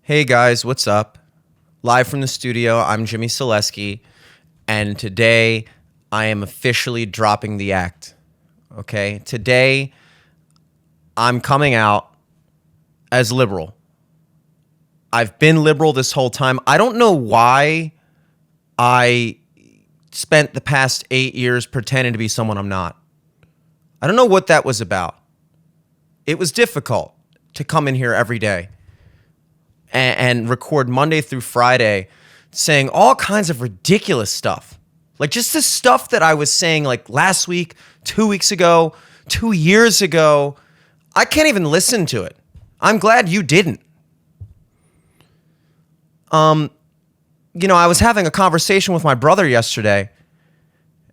Hey guys, what's up? Live from the studio, I'm Jimmy Selesky, and today I am officially dropping the act. Okay? Today I'm coming out as liberal. I've been liberal this whole time. I don't know why I spent the past 8 years pretending to be someone I'm not. I don't know what that was about. It was difficult to come in here every day and record Monday through Friday saying all kinds of ridiculous stuff. Like just the stuff that I was saying like last week, 2 weeks ago, 2 years ago. I can't even listen to it. I'm glad you didn't. I was having a conversation with my brother yesterday,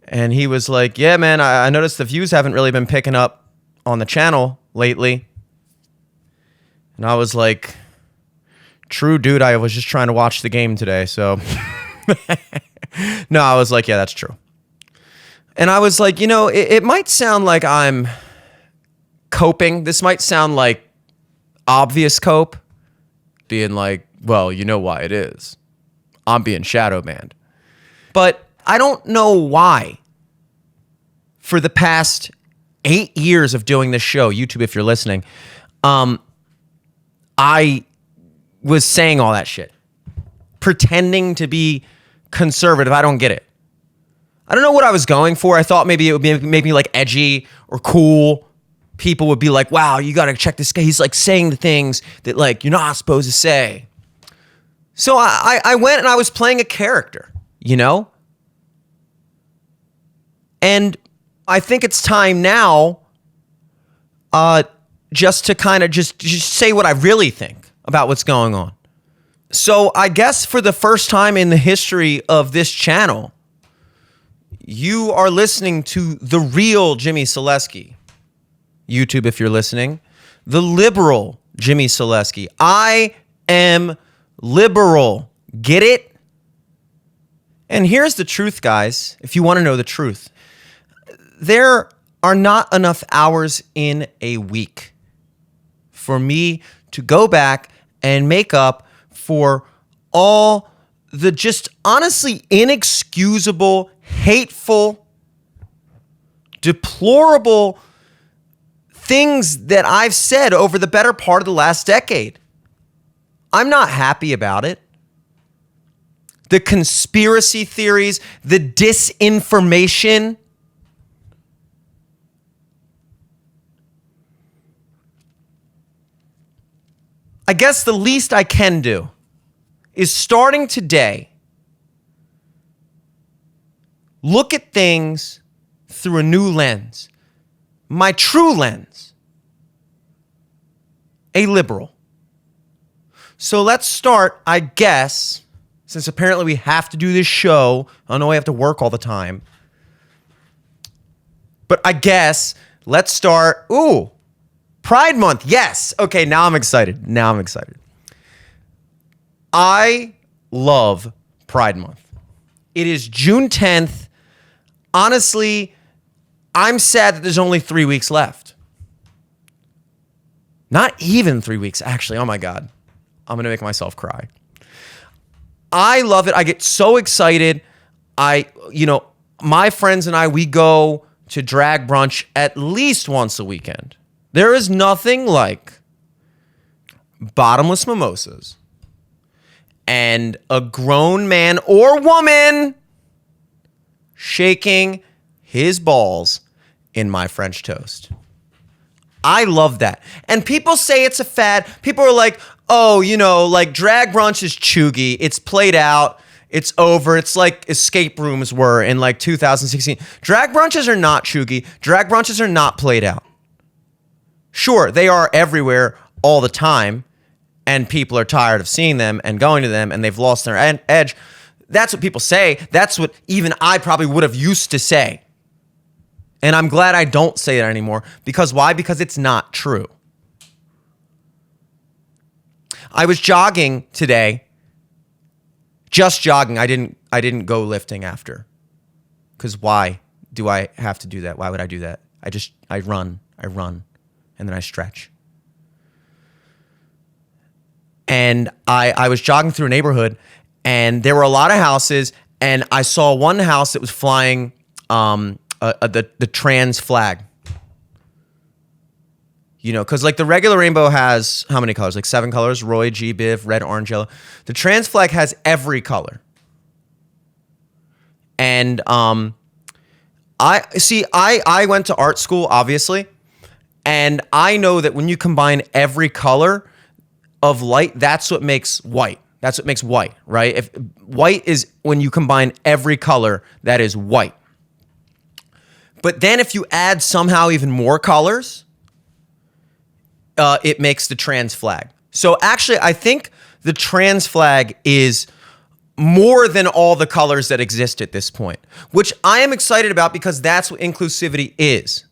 and he was like, yeah, man, I noticed the views haven't really been picking up on the channel lately. And I was like, true, dude, I was just trying to watch the game today, so. No, I was like, yeah, that's true. And I was like, it might sound like I'm coping. This might sound like obvious cope, being like, well, you know why it is. I'm being shadow banned. But I don't know why. For the past 8 years of doing this show, YouTube, if you're listening, I was saying all that shit, pretending to be conservative. I don't get it. I don't know what I was going for. I thought maybe it would make me like edgy or cool. People would be like, wow, you got to check this guy. He's like saying the things that like you're not supposed to say. So I went and I was playing a character, And I think it's time now just to kind of just say what I really think about what's going on. So I guess for the first time in the history of this channel, you are listening to the real Jimmy Selesky. YouTube, if you're listening, the liberal Jimmy Selesky. I am liberal. Get it? And here's the truth, guys, if you want to know the truth. There are not enough hours in a week for me to go back and make up for all the just honestly inexcusable, hateful, deplorable things that I've said over the better part of the last decade. I'm not happy about it. The conspiracy theories, the disinformation. I guess the least I can do is starting today, look at things through a new lens, my true lens, a liberal. So let's start, I guess, since apparently we have to do this show. I know I have to work all the time. But I guess let's start, Pride Month, yes. Okay, now I'm excited. I love Pride Month. It is June 10th. Honestly, I'm sad that there's only 3 weeks left. Not even 3 weeks, actually. Oh my God. I'm going to make myself cry. I love it. I get so excited. My friends and I, we go to drag brunch at least once a weekend. There is nothing like bottomless mimosas and a grown man or woman shaking his balls in my French toast. I love that. And people say it's a fad. People are like, like drag brunch is chuggy. It's played out. It's over. It's like escape rooms were in like 2016. Drag brunches are not chuggy. Drag brunches are not played out. Sure, they are everywhere all the time, and people are tired of seeing them and going to them, and they've lost their edge. That's what people say. That's what even I probably would have used to say. And I'm glad I don't say that anymore. Because why? Because it's not true. I was jogging today. Just jogging. I didn't go lifting after. Because why do I have to do that? Why would I do that? I run, and then I stretch. and I was jogging through a neighborhood, and there were a lot of houses, and I saw one house that was flying the trans flag. You know, because like the regular rainbow has how many colors? Like 7 colors: Roy, G, Biv, red, orange, yellow. The trans flag has every color. And I went to art school, obviously, and I know that when you combine every color of light, that's what makes white. That's what makes white, right? If white is when you combine every color, that is white. But then if you add somehow even more colors, it makes the trans flag. So actually, I think the trans flag is more than all the colors that exist at this point, which I am excited about because that's what inclusivity is.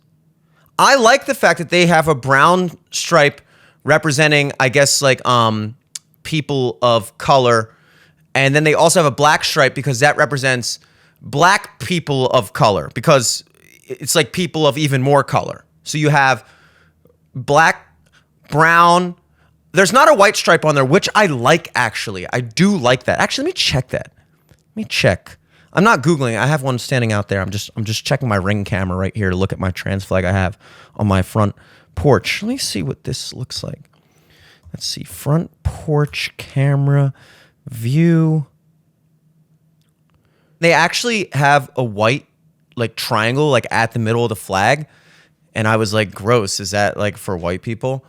I like the fact that they have a brown stripe representing, I guess, like people of color, and then they also have a black stripe because that represents black people of color, because it's like people of even more color. So you have black, brown. There's not a white stripe on there, which I like, actually. I do like that. Actually, let me check that. Let me check. I'm not Googling. I have one standing out there. I'm just checking my Ring camera right here to look at my trans flag I have on my front porch. Let me see what this looks like. Let's see. Front porch camera view. They actually have a white like triangle like at the middle of the flag. And I was like, gross. Is that like for white people?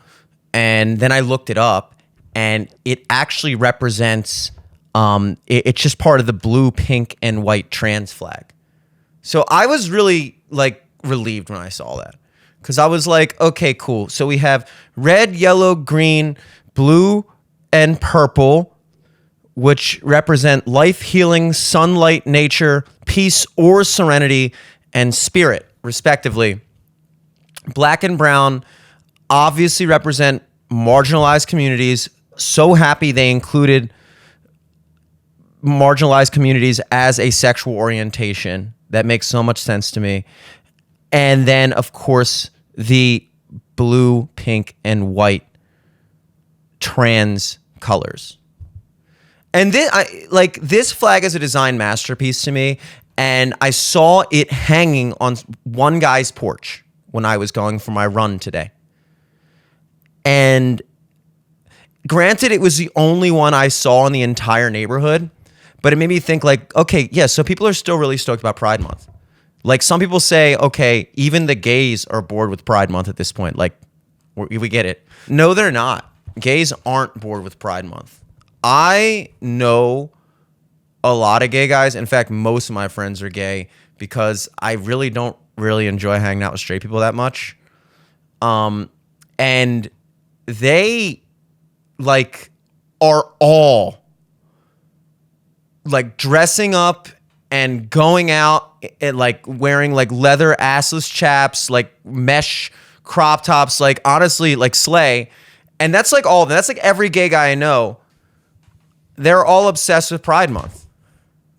And then I looked it up, and it actually represents, it's just part of the blue, pink, and white trans flag. So I was really like relieved when I saw that, because I was like, okay, cool. So we have red, yellow, green, blue, and purple, which represent life, healing, sunlight, nature, peace or serenity, and spirit, respectively. Black and brown obviously represent marginalized communities. So happy they included marginalized communities as a sexual orientation. That makes so much sense to me. And then, of course, the blue, pink, and white trans colors. And this flag is a design masterpiece to me. And I saw it hanging on one guy's porch when I was going for my run today. And granted, it was the only one I saw in the entire neighborhood, but it made me think like, okay, yeah, so people are still really stoked about Pride Month. Like some people say, okay, even the gays are bored with Pride Month at this point. Like we get it. No, they're not. Gays aren't bored with Pride Month. I know a lot of gay guys. In fact, most of my friends are gay because I really don't really enjoy hanging out with straight people that much. And they like are all like dressing up and going out and like wearing like leather assless chaps, like mesh crop tops, like honestly like slay. And that's like all of them. That's like every gay guy I know. They're all obsessed with Pride Month.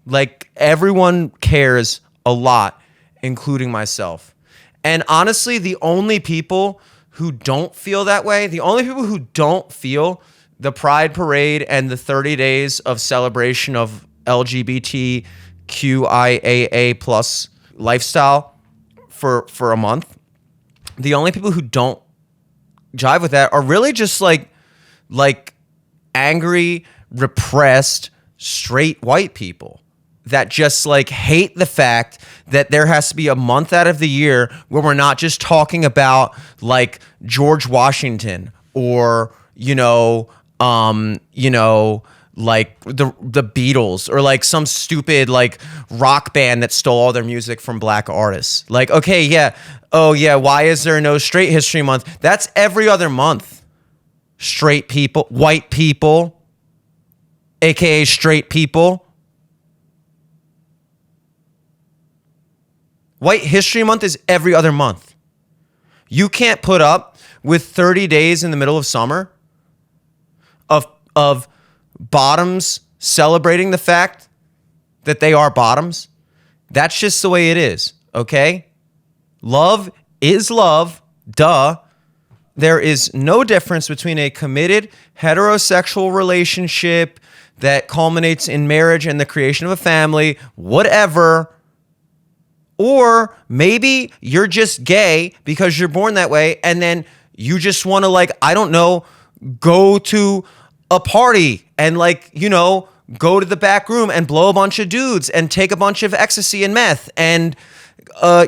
Like everyone cares a lot, including myself. And honestly, the only people who don't feel that way, the only people who don't feel the Pride Parade and the 30 days of celebration of LGBTQIAA plus lifestyle for a month, the only people who don't jive with that are really just like angry, repressed, straight white people that just like hate the fact that there has to be a month out of the year where we're not just talking about like George Washington or, like the Beatles or like some stupid like rock band that stole all their music from black artists. Like, okay, yeah. Oh yeah. Why is there no Straight History Month? That's every other month. Straight people, white people, AKA straight people. White History Month is every other month. You can't put up with 30 days in the middle of summer of bottoms celebrating the fact that they are bottoms. That's just the way it is, okay? Love is love, duh. there is no difference between a committed heterosexual relationship that culminates in marriage and the creation of a family, whatever, or maybe you're just gay because you're born that way, and then you just want to, like, I don't know, go to a party and, like, you know, go to the back room and blow a bunch of dudes and take a bunch of ecstasy and meth and,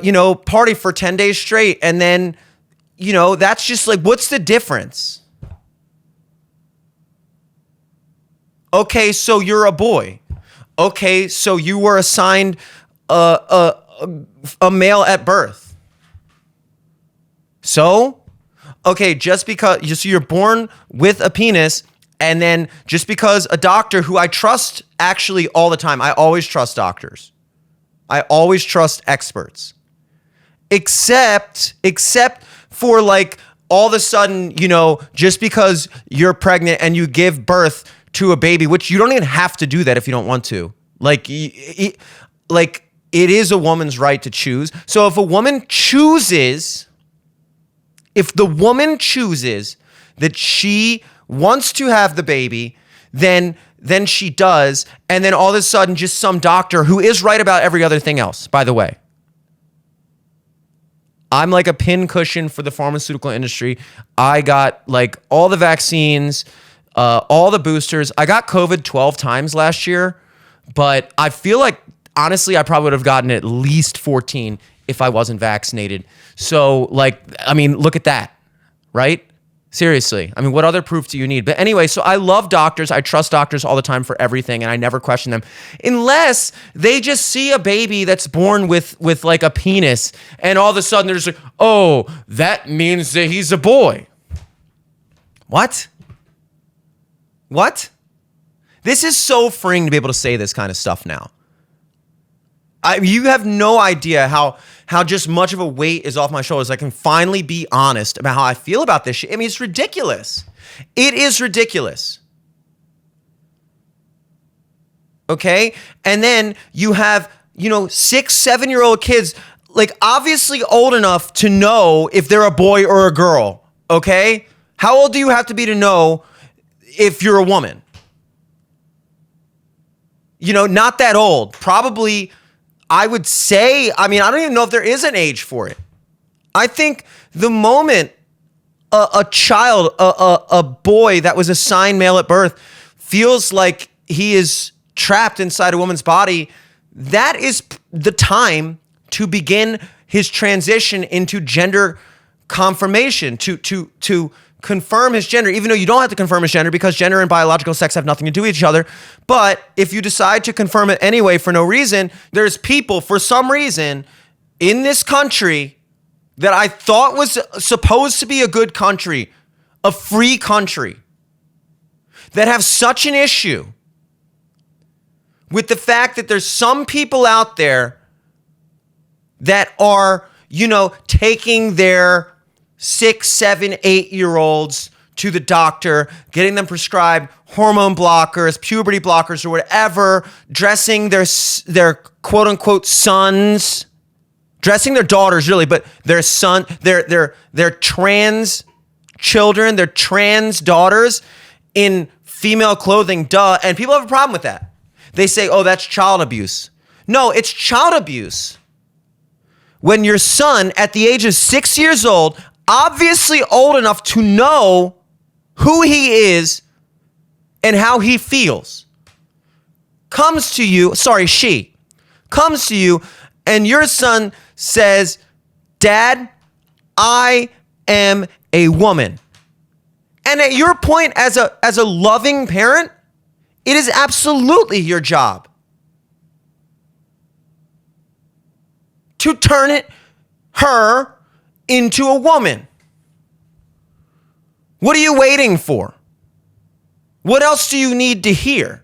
you know, party for 10 days straight. And then, you know, that's just like, what's the difference? Okay, so you're a boy. Okay, so you were assigned a male at birth. So, okay, just because you're born with a penis, and then just because a doctor who I trust actually all the time, I always trust doctors. I always trust experts. Except for, like, all of a sudden, you know, just because you're pregnant and you give birth to a baby, which you don't even have to do that if you don't want to. Like, it is a woman's right to choose. So if a woman chooses, if the woman chooses that she wants to have the baby, then she does. And then all of a sudden, just some doctor who is right about every other thing else, by the way. I'm like a pin cushion for the pharmaceutical industry. I got, like, all the vaccines, all the boosters. I got COVID 12 times last year, but I feel like, honestly, I probably would have gotten at least 14 if I wasn't vaccinated. So, like, I mean, look at that, right? Seriously. I mean, what other proof do you need? But anyway, so I love doctors. I trust doctors all the time for everything, and I never question them unless they just see a baby that's born with like a penis, and all of a sudden they're just like, oh, that means that he's a boy. What? What? This is so freeing to be able to say this kind of stuff now. You have no idea how just much of a weight is off my shoulders. I can finally be honest about how I feel about this shit. I mean, it's ridiculous. It is ridiculous. Okay? And then you have, you know, 6, 7-year-old kids, like, obviously old enough to know if they're a boy or a girl. Okay? How old do you have to be to know if you're a woman? You know, not that old. Probably, I would say, I mean, I don't even know if there is an age for it. I think the moment a child, a boy that was assigned male at birth feels like he is trapped inside a woman's body, that is the time to begin his transition into gender confirmation, to confirm his gender, even though you don't have to confirm his gender because gender and biological sex have nothing to do with each other. But if you decide to confirm it anyway for no reason, there's people, for some reason, in this country that I thought was supposed to be a good country, a free country, that have such an issue with the fact that there's some people out there that are, you know, taking their 6, 7, 8-year-olds to the doctor, getting them prescribed hormone blockers, puberty blockers, or whatever, dressing their quote unquote sons, dressing their daughters really, but their son, their trans children, their trans daughters in female clothing, duh. And people have a problem with that. They say, oh, that's child abuse. No, it's child abuse when your son at the age of 6 years old, obviously old enough to know who he is and how he feels, she comes to you and your son says, Dad, I am a woman. And at your point as a loving parent, it is absolutely your job to turn her into a woman. What are you waiting for? What else do you need to hear?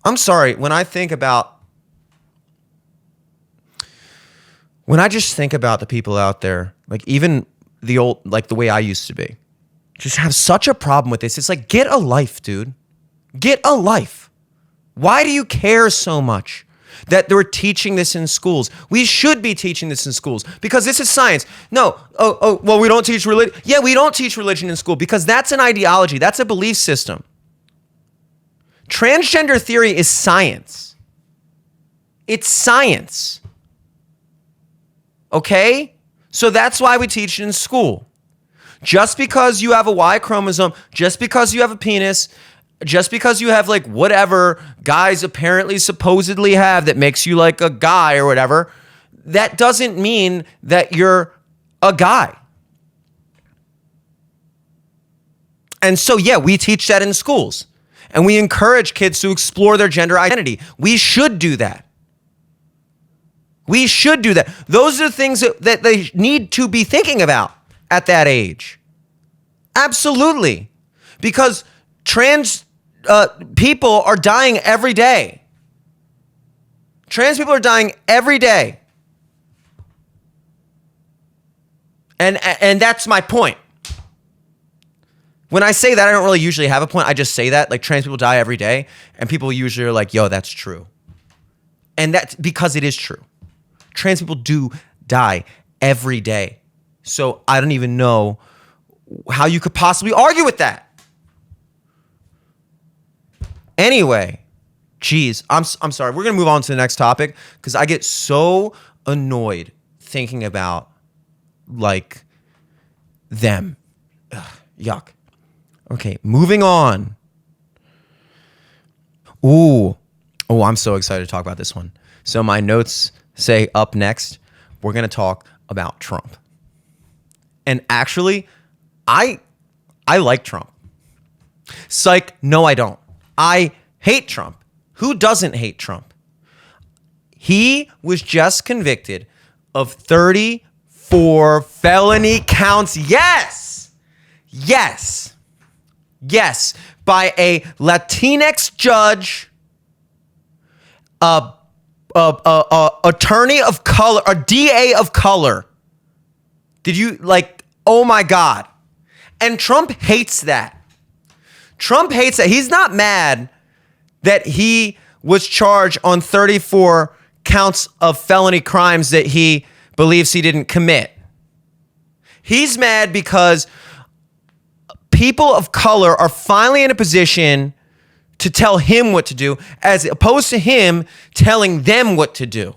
I'm sorry, when I just think about the people out there, like even the old, like the way I used to be, just have such a problem with this. It's like, get a life, dude. Get a life. Why do you care so much? that we're teaching this in schools. We should be teaching this in schools because this is science. No, well, we don't teach religion. Yeah, we don't teach religion in school because that's an ideology. That's a belief system. Transgender theory is science. It's science. Okay? So that's why we teach it in school. Just because you have a Y chromosome, just because you have a penis, just because you have like whatever guys apparently supposedly have that makes you like a guy or whatever, that doesn't mean that you're a guy. And so, yeah, we teach that in schools and we encourage kids to explore their gender identity. We should do that. We should do that. Those are the things that they need to be thinking about at that age. Absolutely. Because trans people are dying every day. Trans people are dying every day. And that's my point. When I say that, I don't really usually have a point. I just say that, like, trans people die every day, and people usually are like, yo, that's true. And that's because it is true. Trans people do die every day. So I don't even know how you could possibly argue with that. Anyway, geez, I'm sorry. We're going to move on to the next topic because I get so annoyed thinking about, like, them. Ugh, yuck. Okay, moving on. Oh, I'm so excited to talk about this one. So my notes say up next, we're going to talk about Trump. And actually, I like Trump. Psych, no, I don't. I hate Trump. Who doesn't hate Trump? He was just convicted of 34 felony counts. Yes. By a Latinx judge, attorney of color, a DA of color. Did you oh my God. And Trump hates that. Trump hates that. He's not mad that he was charged on 34 counts of felony crimes that he believes he didn't commit. He's mad because people of color are finally in a position to tell him what to do, as opposed to him telling them what to do.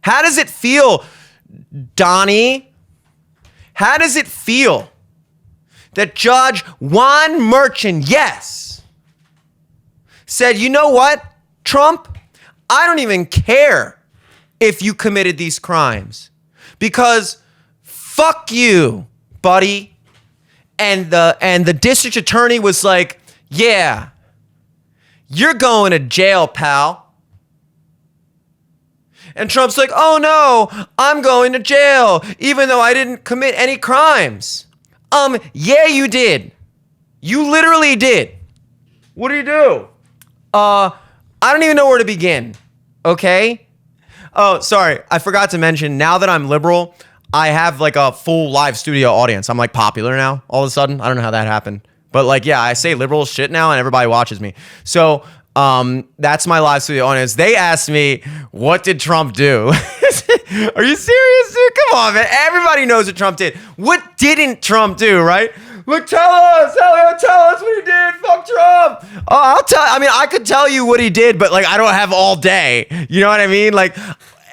How does it feel, Donnie? How does it feel that Judge Juan Merchan, yes, said, you know what, Trump, I don't even care if you committed these crimes because fuck you, buddy. And the district attorney was like, yeah, you're going to jail, pal. And Trump's like, oh no, I'm going to jail, even though I didn't commit any crimes. Yeah, you did. You literally did. What do you do? I don't even know where to begin. Okay? Oh, sorry. I forgot to mention, now that I'm liberal, I have like a full live studio audience. I'm like popular now all of a sudden. I don't know how that happened. But like, yeah, I say liberal shit now and everybody watches me. So that's my live studio audience. They asked me, what did Trump do? Are you serious, dude? Come on, man. Everybody knows what Trump did. What didn't Trump do, right? Look, tell us what he did. Fuck Trump. Oh, I could tell you what he did, but like, I don't have all day. You know what I mean? Like,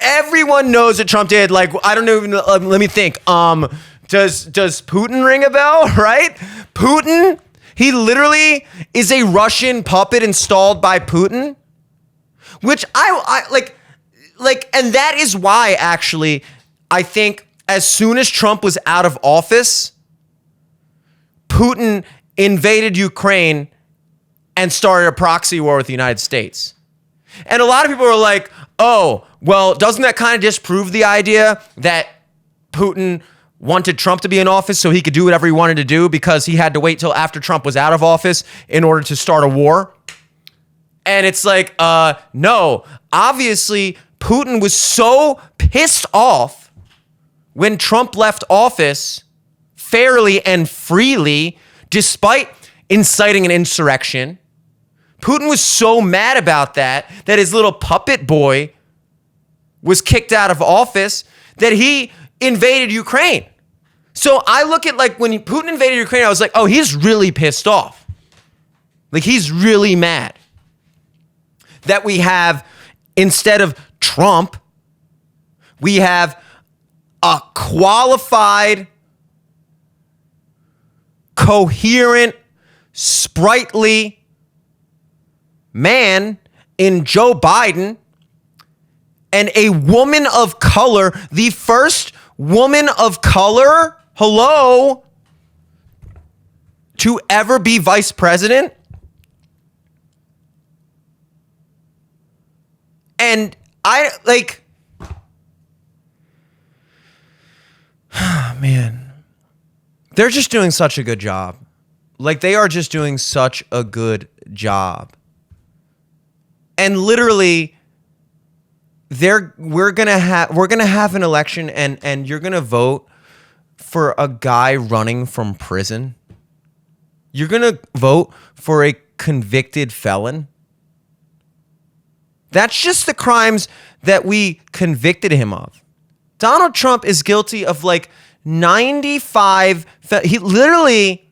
everyone knows what Trump did. Like, I don't even, let me think. Does Putin ring a bell, right? Putin, he literally is a Russian puppet installed by Putin, which I like, and that is why, actually, I think as soon as Trump was out of office, Putin invaded Ukraine and started a proxy war with the United States. And a lot of people were like, oh, well, doesn't that kind of disprove the idea that Putin wanted Trump to be in office so he could do whatever he wanted to do because he had to wait till after Trump was out of office in order to start a war? And it's like, no, obviously Putin was so pissed off when Trump left office fairly and freely, despite inciting an insurrection, Putin was so mad about that his little puppet boy was kicked out of office that he invaded Ukraine. So I look at like when Putin invaded Ukraine, I was like, oh, he's really pissed off. Like he's really mad that we have, instead of Trump, we have a qualified, coherent, sprightly man in Joe Biden and a woman of color, the first woman of color, hello, to ever be vice president. And I like, man, they're just doing such a good job. Like they are just doing such a good job. And literally we're going to have an election and you're going to vote for a guy running from prison. You're going to vote for a convicted felon. That's just the crimes that we convicted him of. Donald Trump is guilty of like 95. He literally,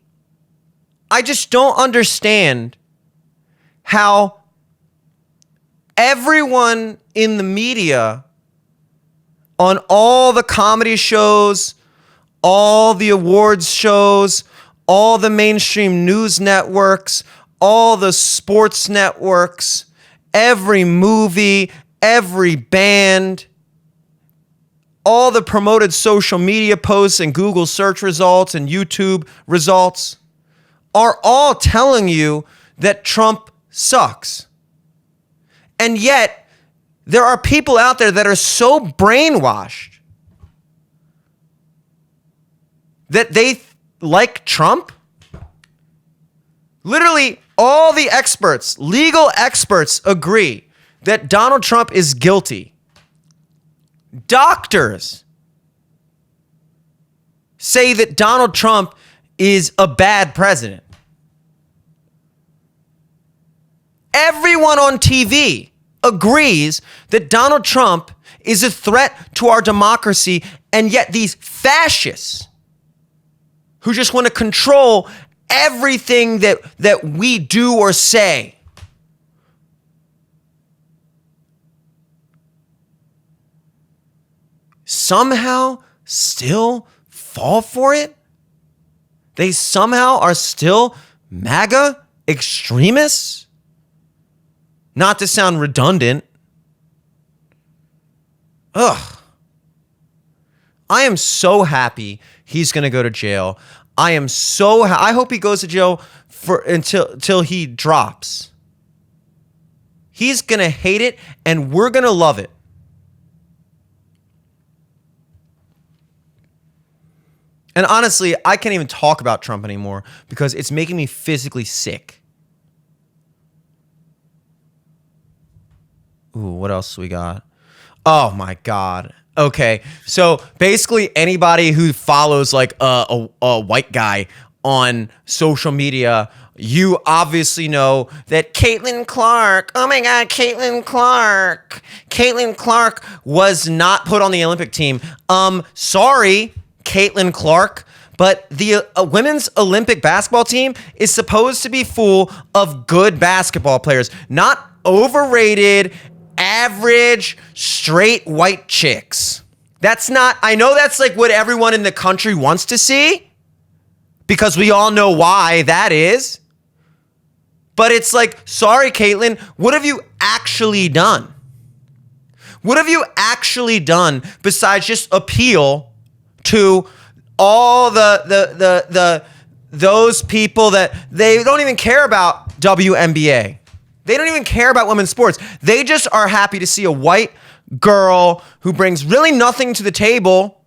I just don't understand how everyone in the media, on all the comedy shows, all the awards shows, all the mainstream news networks, all the sports networks, every movie, every band, all the promoted social media posts and Google search results and YouTube results are all telling you that Trump sucks. And yet, there are people out there that are so brainwashed that they like Trump. Literally, all the experts, legal experts, agree that Donald Trump is guilty. Doctors say that Donald Trump is a bad president. Everyone on TV agrees that Donald Trump is a threat to our democracy, and yet these fascists who just want to control everything that we do or say somehow still fall for it. They somehow are still MAGA extremists. Not to sound redundant. Ugh. I am so happy he's going to go to jail. I am so I hope he goes to jail until he drops. He's going to hate it and we're going to love it. And honestly, I can't even talk about Trump anymore because it's making me physically sick. Ooh, what else we got? Oh my God. Okay, so basically anybody who follows like a white guy on social media, you obviously know that Caitlin Clark, oh my God, Caitlin Clark was not put on the Olympic team. Sorry, Caitlin Clark, but the women's Olympic basketball team is supposed to be full of good basketball players, not overrated, average, straight white chicks. That's not, I know that's like what everyone in the country wants to see because we all know why that is. But it's like, sorry, Caitlin, what have you actually done? What have you actually done besides just appeal to all those people that they don't even care about WNBA? They don't even care about women's sports. They just are happy to see a white girl who brings really nothing to the table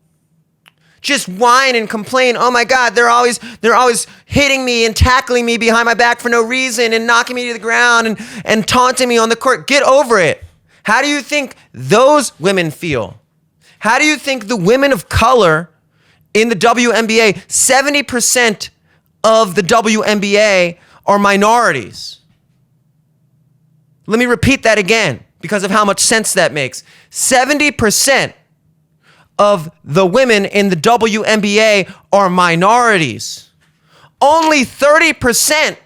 just whine and complain. Oh my God, they're always hitting me and tackling me behind my back for no reason and knocking me to the ground and taunting me on the court. Get over it. How do you think those women feel? How do you think the women of color in the WNBA, 70% of the WNBA are minorities? Let me repeat that again because of how much sense that makes. 70% of the women in the WNBA are minorities. Only 30%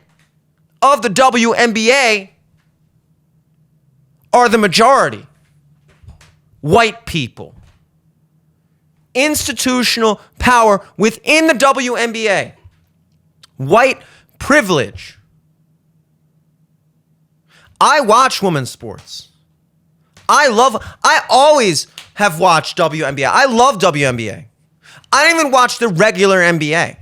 of the WNBA are the majority. White people. Institutional power within the WNBA. White privilege. I watch women's sports. I always have watched WNBA. I love WNBA. I don't even watch the regular NBA.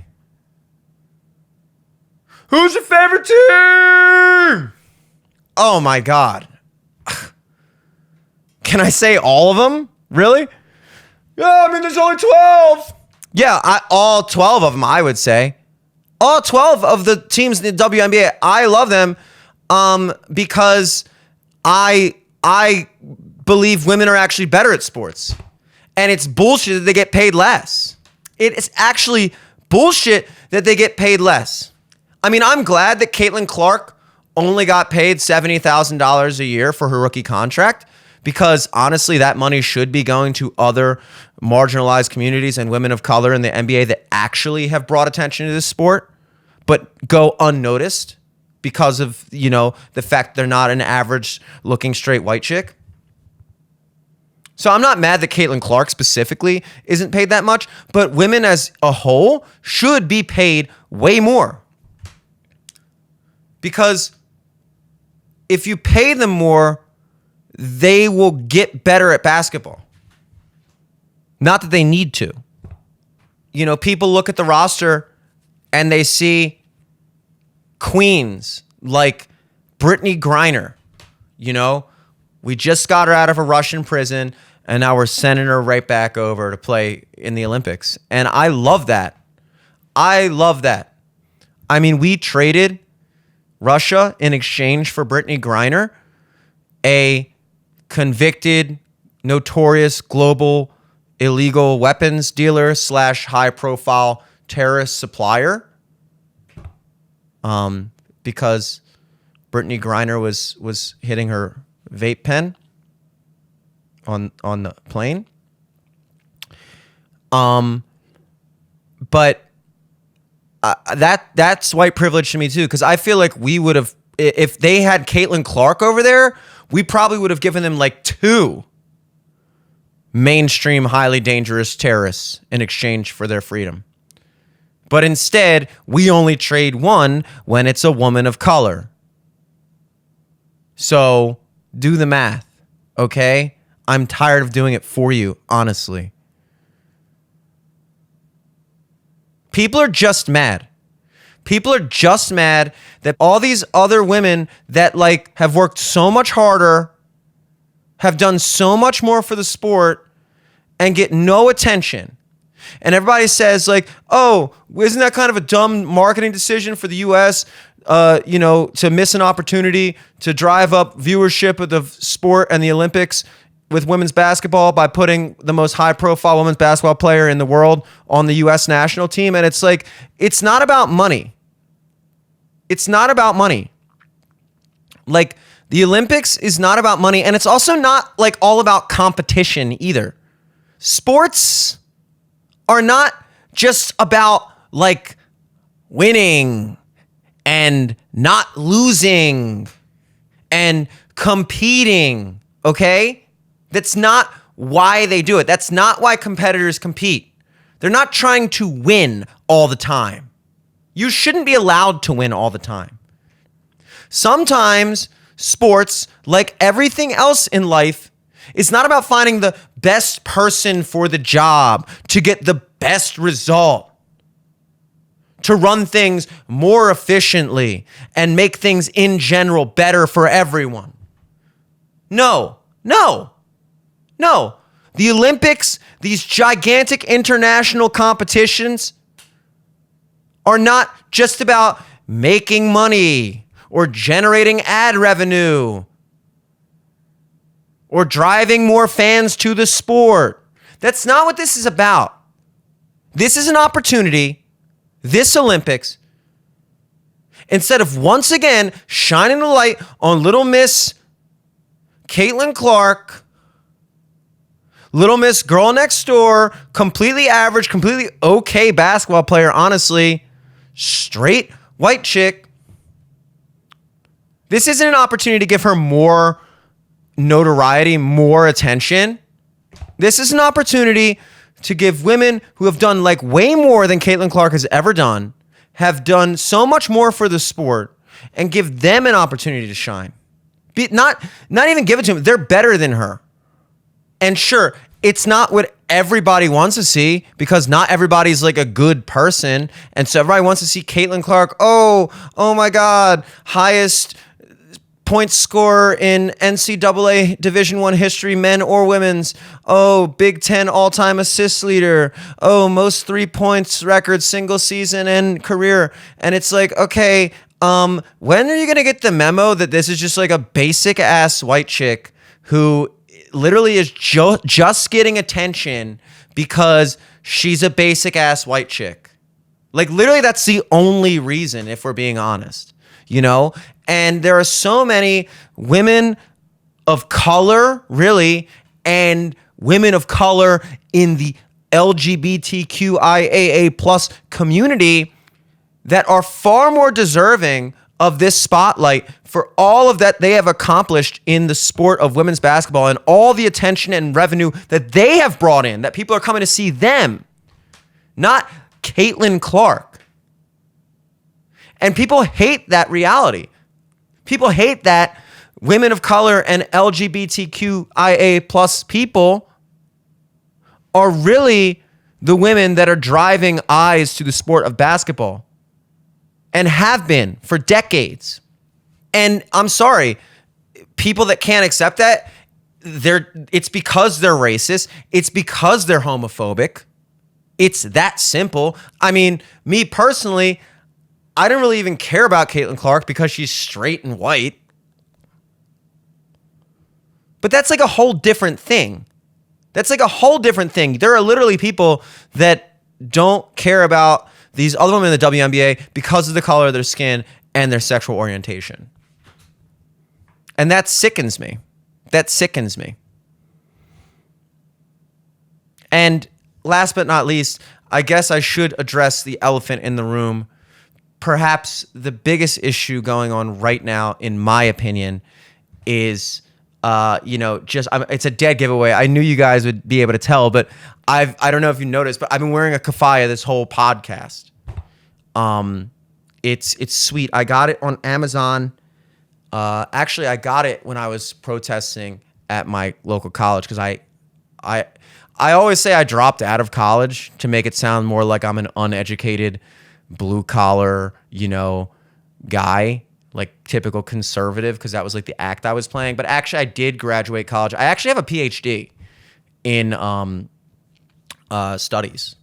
Who's your favorite team? Oh my God. Can I say all of them? Really? Yeah, I mean, there's only 12. Yeah, all 12 of them, I would say. All 12 of the teams in the WNBA, I love them because I believe women are actually better at sports. And it's bullshit that they get paid less. It is actually bullshit that they get paid less. I mean, I'm glad that Caitlin Clark only got paid $70,000 a year for her rookie contract because honestly, that money should be going to other marginalized communities and women of color in the NBA that actually have brought attention to this sport, but go unnoticed because of, the fact they're not an average looking straight white chick. So I'm not mad that Caitlin Clark specifically isn't paid that much, but women as a whole should be paid way more. Because if you pay them more, they will get better at basketball. Not that they need to. People look at the roster and they see queens like Brittany Griner. We just got her out of a Russian prison and now we're sending her right back over to play in the Olympics. And I love that. I love that. I mean, we traded Russia in exchange for Brittany Griner, a convicted, notorious global illegal weapons dealer / high-profile terrorist supplier, because Brittany Griner was hitting her vape pen on the plane. But that's white privilege to me too, because I feel like we would have, if they had Caitlin Clark over there, we probably would have given them like 2 mainstream highly dangerous terrorists in exchange for their freedom. But instead, we only trade 1 when it's a woman of color. So do the math, okay? I'm tired of doing it for you, honestly. People are just mad. People are just mad that all these other women that have worked so much harder, have done so much more for the sport, and get no attention. And everybody says oh, isn't that kind of a dumb marketing decision for the U.S., to miss an opportunity to drive up viewership of the sport and the Olympics with women's basketball by putting the most high-profile women's basketball player in the world on the U.S. national team. And it's it's not about money. It's not about money. The Olympics is not about money, and it's also not all about competition either. Sports are not just about winning and not losing and competing, okay? That's not why they do it. That's not why competitors compete. They're not trying to win all the time. You shouldn't be allowed to win all the time. Sometimes sports, like everything else in life, is not about finding the best person for the job to get the best result, to run things more efficiently and make things in general better for everyone. No. The Olympics, these gigantic international competitions, are not just about making money or generating ad revenue or driving more fans to the sport. That's not what this is about. This is an opportunity, this Olympics, instead of once again shining the light on little Miss Caitlin Clark, Little Miss Girl Next Door, completely average, completely okay basketball player, honestly, straight white chick. This isn't an opportunity to give her more notoriety, more attention. This is an opportunity to give women who have done like way more than Caitlin Clark has ever done, have done so much more for the sport, and give them an opportunity to shine. Not even give it to them. They're better than her. And sure, it's not what everybody wants to see because not everybody's like a good person. And so everybody wants to see Caitlin Clark. Oh my God, highest point scorer in NCAA Division I history, men or women's. Oh, Big Ten all-time assist leader. Oh, most 3 points record, single season and career. And it's like, okay, when are you going to get the memo that this is just like a basic ass white chick who literally is just getting attention because she's a basic ass white chick? Like literally that's the only reason, if we're being honest, you know? And there are so many women of color, really, and women of color in the LGBTQIAA plus community that are far more deserving of this spotlight for all of that they have accomplished in the sport of women's basketball and all the attention and revenue that they have brought in, that people are coming to see them, not Caitlin Clark. And people hate that reality. People hate that women of color and LGBTQIA plus people are really the women that are driving eyes to the sport of basketball and have been for decades. And I'm sorry, people that can't accept that, it's because they're racist. It's because they're homophobic. It's that simple. I mean, me personally, I don't really even care about Caitlin Clark because she's straight and white. But that's like a whole different thing. There are literally people that don't care about these other women in the WNBA because of the color of their skin and their sexual orientation. And that sickens me. And last but not least, I guess I should address the elephant in the room. Perhaps the biggest issue going on right now, in my opinion, is, it's a dead giveaway. I knew you guys would be able to tell, but I don't know if you noticed, but I've been wearing a keffiyeh this whole podcast. It's sweet. I got it on Amazon. Actually, I got it when I was protesting at my local college because I always say I dropped out of college to make it sound more like I'm an uneducated blue collar, guy, like typical conservative, because that was like the act I was playing. But actually, I did graduate college. I actually have a PhD in studies.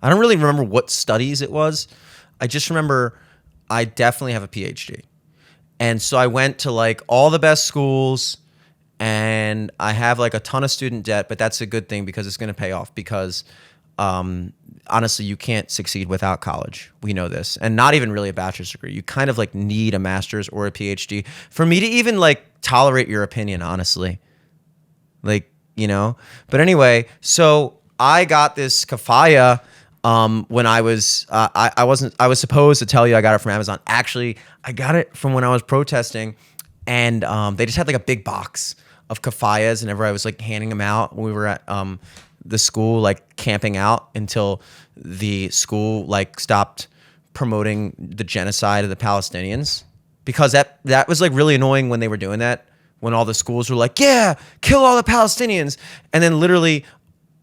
I don't really remember what studies it was. I just remember I definitely have a PhD. And so I went to like all the best schools, and I have like a ton of student debt, but that's a good thing because it's going to pay off because honestly, you can't succeed without college. We know this. And not even really a bachelor's degree. You kind of like need a master's or a PhD for me to even like tolerate your opinion, honestly. But anyway, so I got this keffiyeh when I was supposed to tell you I got it from Amazon. Actually, I got it from when I was protesting, and they just had like a big box of keffiyehs, and everybody was like handing them out when we were at the school, like camping out until the school like stopped promoting the genocide of the Palestinians, because that was like really annoying when they were doing that, when all the schools were like, yeah, kill all the Palestinians, and then literally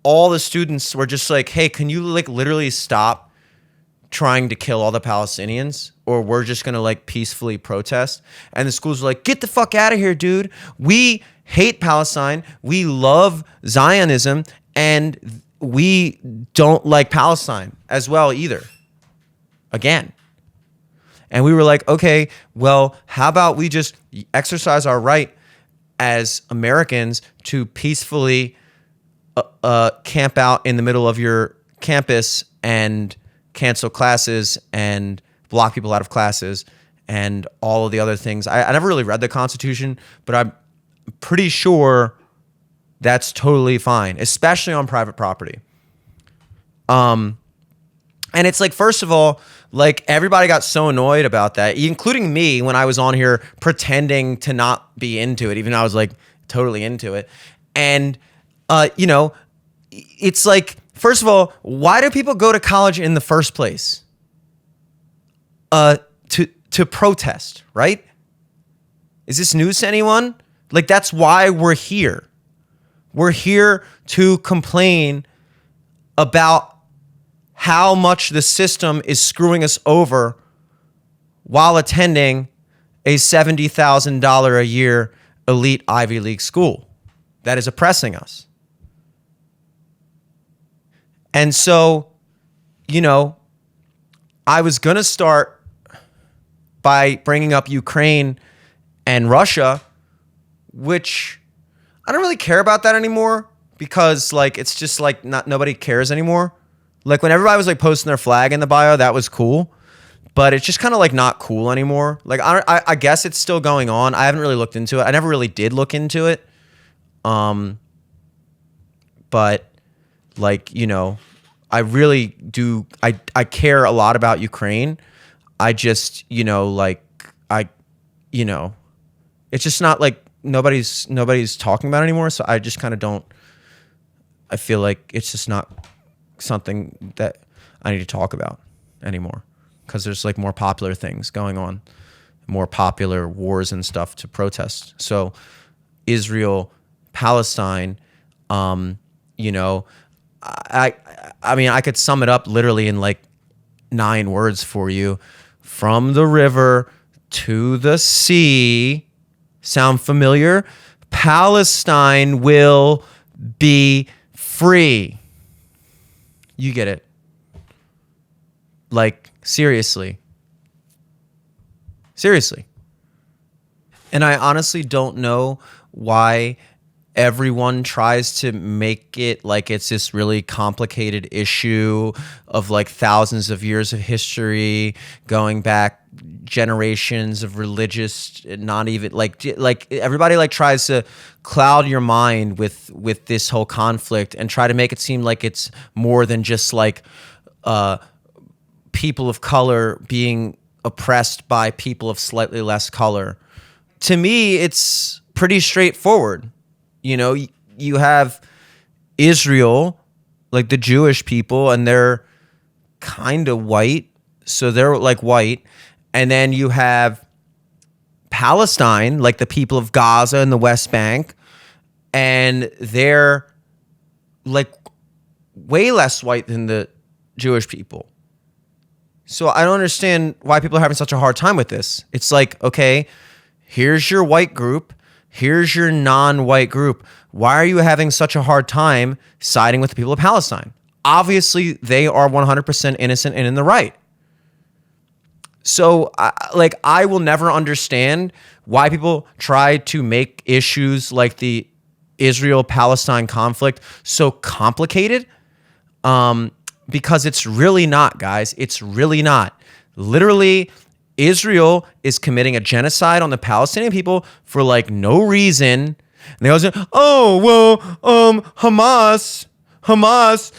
all the students were just like, hey, can you like literally stop trying to kill all the Palestinians, or we're just gonna like peacefully protest. And the schools were like, get the fuck out of here, dude. We hate Palestine, we love Zionism, and we don't like Palestine as well either. Again. And we were like, okay, well, how about we just exercise our right as Americans to peacefully camp out in the middle of your campus and cancel classes and block people out of classes and all of the other things. I never really read the Constitution, but pretty sure that's totally fine, especially on private property. And it's like, first of all, like everybody got so annoyed about that, including me when I was on here pretending to not be into it, even though I was like totally into it. And, it's like, first of all, why do people go to college in the first place? To protest, right? Is this news to anyone? Like, that's why we're here. We're here to complain about how much the system is screwing us over while attending a $70,000 a year elite Ivy League school that is oppressing us. And so, I was going to start by bringing up Ukraine and Russia, which I don't really care about that anymore because like it's just like nobody cares anymore. Like when everybody was like posting their flag in the bio, that was cool, but it's just kind of like not cool anymore. Like I guess it's still going on. I haven't really looked into it. I never really did look into it. But like, I really do. I care a lot about Ukraine. I just, it's just not like nobody's talking about it anymore. So I just kind of don't, I feel like it's just not something that I need to talk about anymore because there's like more popular things going on, more popular wars and stuff to protest. So Israel, Palestine, I mean, I could sum it up literally in like 9 words for you. From the river to the sea. Sound familiar? Palestine will be free. You get it. Like, seriously. Seriously. And I honestly don't know why everyone tries to make it like it's this really complicated issue of like thousands of years of history going back generations of religious, not even like everybody like tries to cloud your mind with this whole conflict and try to make it seem like it's more than just like people of color being oppressed by people of slightly less color. To me, it's pretty straightforward. You have Israel, like the Jewish people, and they're kind of white. So they're like white. And then you have Palestine, like the people of Gaza and the West Bank. And they're like way less white than the Jewish people. So I don't understand why people are having such a hard time with this. It's like, okay, here's your white group. Here's your non-white group. Why are you having such a hard time siding with the people of Palestine? Obviously, they are 100% innocent and in the right. So, I will never understand why people try to make issues like the Israel-Palestine conflict so complicated, because it's really not, guys. It's really not. Literally, Israel is committing a genocide on the Palestinian people for like no reason. And they always say, Hamas,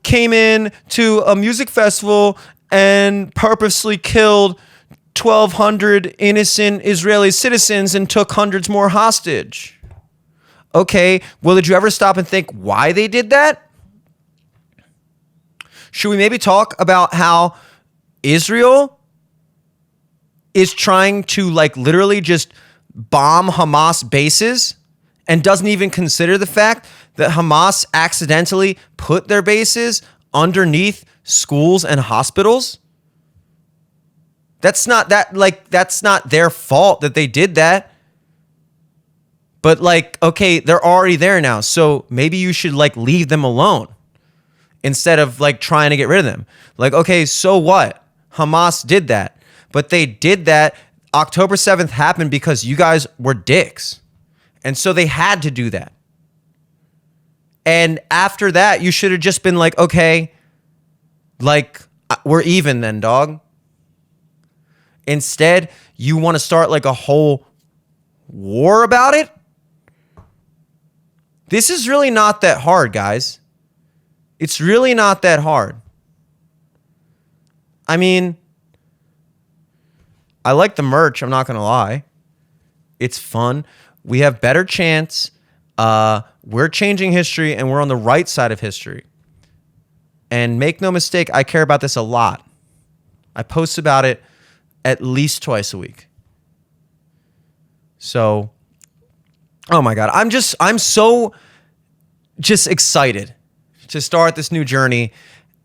came in to a music festival and purposely killed 1,200 innocent Israeli citizens and took hundreds more hostage. Okay, well, did you ever stop and think why they did that? Should we maybe talk about how Israel is trying to like literally just bomb Hamas bases and doesn't even consider the fact that Hamas accidentally put their bases underneath schools and hospitals? That's not their fault that they did that. But like, okay, they're already there now. So maybe you should like leave them alone instead of like trying to get rid of them. Like, okay, so what? Hamas did that. But they did that. October 7th happened because you guys were dicks. And so they had to do that. And after that, you should have just been like, okay, like we're even then, dog. Instead, you want to start like a whole war about it? This is really not that hard, guys. It's really not that hard. I mean, I like the merch, I'm not going to lie. It's fun. We have better chance. We're changing history, and we're on the right side of history. And make no mistake, I care about this a lot. I post about it at least twice a week. So, oh my God, I'm so just excited to start this new journey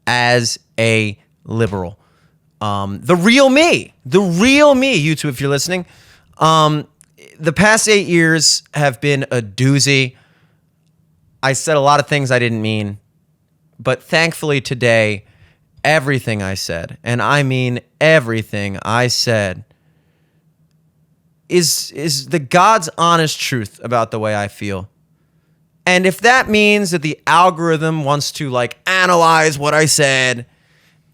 as a liberal. The real me, YouTube, if you're listening. The past 8 years have been a doozy. I said a lot of things I didn't mean, but thankfully today, everything I said, and I mean everything I said, is the God's honest truth about the way I feel. And if that means that the algorithm wants to like analyze what I said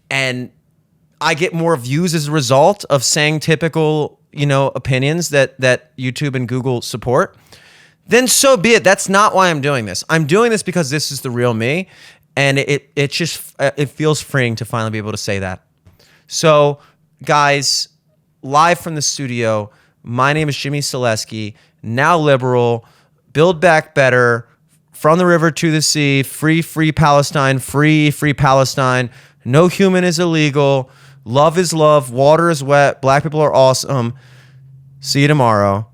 and I get more views as a result of saying typical, opinions that YouTube and Google support, then so be it. That's not why I'm doing this. I'm doing this because this is the real me, and it feels freeing to finally be able to say that. So, guys, live from the studio, my name is Jimmy Selesky, now liberal, build back better, from the river to the sea, free Palestine, free Palestine, no human is illegal, love is love, water is wet, black people are awesome. See you tomorrow.